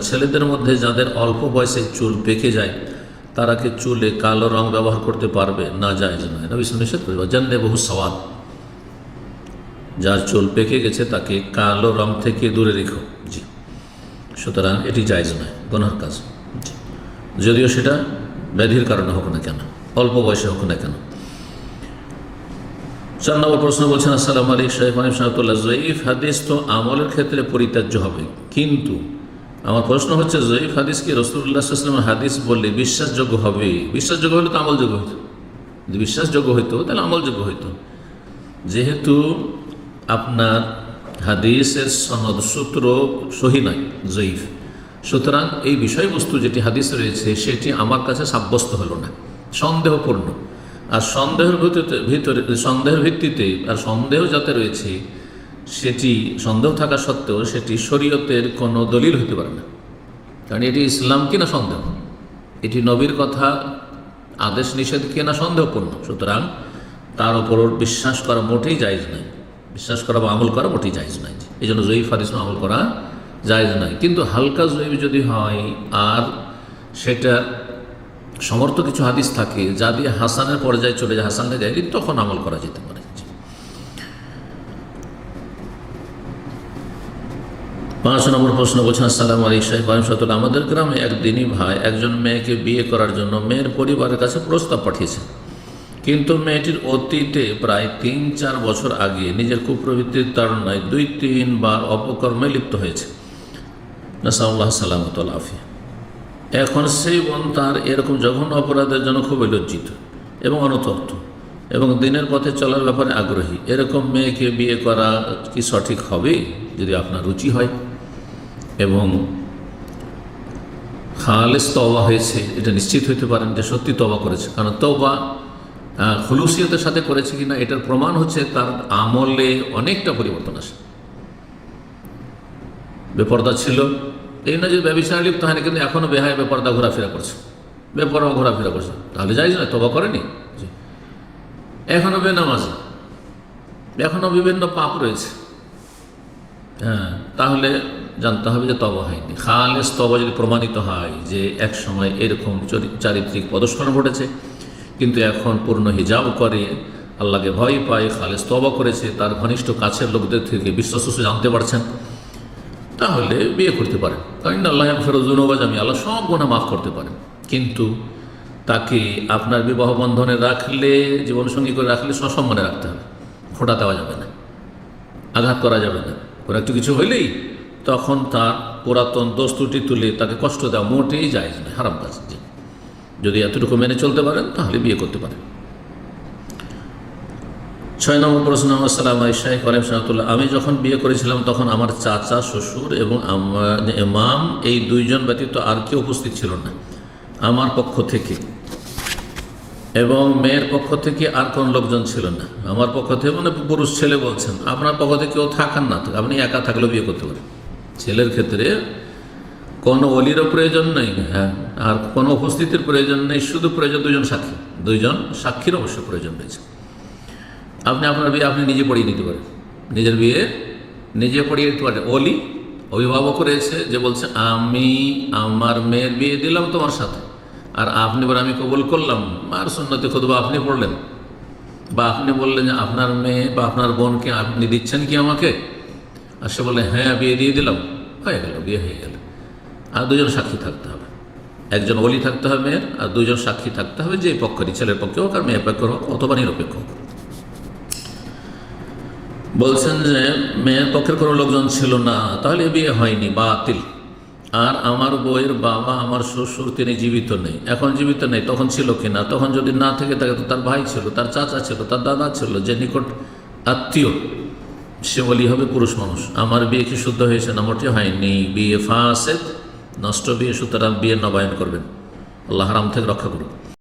ছেলেদের মধ্যে যাদের অল্প বয়সে চুল পেকে যায় তারা কি চুলে কালো রং ব্যবহার করতে পারবে? না, জায়েজ নয়। নবী সাল্লাল্লাহু আলাইহি ওয়াসাল্লাম নিষেধ করেছেন, জান্নে বহু সওয়াদ, যার চুল পেকে গেছে তাকে কালো রং থেকে দূরে রেখো। জি, সুতরাং এটি জায়েজ নয়, গুনাহর কাজ। জি, যদিও সেটা ব্যাধির কারণে হোক না কেন, অল্প বয়সে হোক না কেন। 4 নম্বর প্রশ্ন বলছেন, আসসালামু আলাইকুম শাইখ সাহেবুল্লাহ, জয়ীফ হাদিস তো আমলের ক্ষেত্রে পরিত্যাজ্য হবে, কিন্তু আমার প্রশ্ন হচ্ছে জয়ীফ হাদিস কি রাসূলুল্লাহ সাল্লাল্লাহু আলাইহি ওয়াসাল্লামের হাদিস বললে বিশ্বাসযোগ্য হবে? বিশ্বাসযোগ্য হলে তো আমলযোগ্য হইতো, যদি বিশ্বাসযোগ্য হইতো তাহলে আমলযোগ্য হইতো। যেহেতু আপনার হাদিসের সনদ সূত্র সহি নয়, জয়ীফ, সুতরাং এই বিষয়বস্তু যেটি হাদিস রয়েছে সেটি আমার কাছে সাব্যস্ত হলো না, সন্দেহপূর্ণ। আর সন্দেহের ভিত্তিতে আর সন্দেহ যাতে রয়েছে সেটি সন্দেহ থাকা সত্ত্বেও সেটি শরীয়তের কোনো দলিল হতে পারে না, কারণ এটি ইসলাম কিনা সন্দেহ, এটি নবীর কথা আদেশ নিষেধ কিনা সন্দেহপূর্ণ। সুতরাং তার উপর বিশ্বাস করা মোটেই জায়েজ নাই, বিশ্বাস করা বা আমল করা মোটেই জায়েজ নাই। এই জন্য জয়ীফ হাদিস আমল করা জায়েজ নাই। কিন্তু হালকা জয়ীফ যদি হয় আর সেটা সমর্থ কিছু হাদিস থাকে যা দিয়ে হাসানের পর্যায়ে চলে যায়, হাসানে যায়, তখন আমল করা যেতে পারে। 5 নম্বর প্রশ্ন বলছেন, আসসালামু আলাইকুম শাইখ সাহেবুল্লাহ, আমাদের গ্রামে একদিনই ভাই একজন মেয়েকে বিয়ে করার জন্য মেয়ের পরিবারের কাছে প্রস্তাব পাঠিয়েছে, কিন্তু মেয়েটির অতীতে প্রায় 3-4 বছর আগে নিজের কুপ্রবৃত্তির তাড়নায় 2-3 বার অপকর্মে লিপ্ত হয়েছে। নাসাল্লাহ সালামতুল আফিয়া। এখন সেই বোন তার এরকম জঘন্য অপরাধের জন্য খুবই লজ্জিত এবং অনুতপ্ত এবং দিনের পথে চলার ব্যাপারে আগ্রহী। এরকম মেয়েকে বিয়ে করা কি সঠিক হবে? যদি আপনার রুচি হয় এবং খালেস তওবা হয়েছে, এটা নিশ্চিত হইতে পারেন যে সত্যি তওবা করেছে, কারণ তওবা খুলুসিয়তের সাথে করেছে কিনা এটার প্রমাণ হচ্ছে তার আমলে অনেকটা পরিবর্তন আসে। বেপর্দা ছিল, এই না যে ব্যভিচারে লিপ্ত হয়নি, কিন্তু এখনও বেহায় বেপর্দা ঘোরাফেরা করছে, বেপরোয়া ঘোরাফেরা করছে, তাহলে জায়েজ নয়, তওবা করেনি। এখনও বেনামাজি, এখনও বিভিন্ন পাপ রয়েছে, তাহলে জানতে হবে যে তওবা হয়নি। খালেস তওবা যদি প্রমাণিত হয় যে এক সময় এরকম চারিত্রিক পদস্খলন ঘটেছে, কিন্তু এখন পূর্ণ হিজাব করে, আল্লাহকে ভয় পায়, খালেস তওবা করেছে, তার ঘনিষ্ঠ কাছের লোকদের থেকে বিশ্বস্ত জানতে পারছেন, তাহলে বিয়ে করতে পারেন। কারণ আল্লাহ ফেরোজুনবাজ, আমি আল্লাহ সব গুনাহ মাফ করতে পারেন। কিন্তু তাকে আপনার বিবাহ বন্ধনে রাখলে, জীবনসঙ্গী করে রাখলে সসম্মানে রাখতে হবে, খোঁটা দেওয়া যাবে না, আঘাত করা যাবে না। ওর একটু কিছু হইলেই তখন তার পুরাতন দোষ ত্রুটি তুলে তাকে কষ্ট দেওয়া মোটেই জায়েজ নয়, হারাম কাজ। যদি এতটুকু মেনে চলতে পারেন তাহলে বিয়ে করতে পারেন। 6 নম্বর প্রশ্ন, আসসালামু আলাইকুম শাইখ সাহেবুল্লাহ, আমি যখন বিয়ে করেছিলাম তখন আমার চাচা, শ্বশুর এবং ইমাম এই 2 জন ব্যতীত আর কেউ উপস্থিত ছিল না আমার পক্ষ থেকে, এবং মেয়ের পক্ষ থেকে আর কোন লোকজন ছিল না। আমার পক্ষ থেকে মানে পুরুষ ছেলে বলছেন, আপনার পক্ষ থেকে কেউ থাকান না, আপনি একা থাকলেও বিয়ে করতে পারেন। ছেলের ক্ষেত্রে কোনো অলিরও প্রয়োজন নেই, আর কোনো উপস্থিতির প্রয়োজন নেই, শুধু প্রয়োজন 2 জন সাক্ষী, 2 জন সাক্ষীর অবশ্য প্রয়োজন রয়েছে। আপনি আপনার বিয়ে আপনি নিজে পড়িয়ে নিতে পারেন, নিজের বিয়ে নিজে পড়িয়ে নিতে পারেন। অলি অভিভাবক রয়েছে যে বলছে আমি আমার মেয়ের বিয়ে দিলাম তোমার সাথে, আর আপনি বলে আমি কবুল করলাম, আর সুন্নতে খুতবা আপনি পড়লেন, বা আপনি বললেন যে আপনার মেয়ে বা আপনার বোনকে আপনি দিচ্ছেন কি আমাকে, আর সে বলে হ্যাঁ বিয়ে দিয়ে দিলাম, হয়ে গেল, বিয়ে হয়ে গেল। আর 2 জন সাক্ষী থাকতে হবে, একজন ওলি থাকতে হবে মেয়ের, আর 2 জন সাক্ষী থাকতে হবে, যে পক্ষেরই, ছেলের পক্ষে হোক আর মেয়ের পক্ষে হোক, অথবা নিরপেক্ষ হোক। বলছেন যে মেয়ের পক্ষের কোনো লোকজন ছিল না, তাহলে বিয়ে হয়নি, বাতিল। আর আমার বউয়ের বাবা, আমার শ্বশুর, তিনি জীবিত নেই, এখন জীবিত নেই, তখন ছিল কিনা? তখন যদি না থেকে থাকে তো তার ভাই ছিল, তার চাচা ছিল, তার দাদা ছিল, যে নিকট আত্মীয়, সে ওলি হবে, পুরুষ মানুষ। আমার বিয়ে কি শুদ্ধ হয়েছে? না, মোটে হয়নি, বিয়ে ফাসেদ, নষ্ট বিয়ে, সুতরাং বিয়ে নবায়ন করবেন, আল্লাহ হারাম থেকে রক্ষা করুন।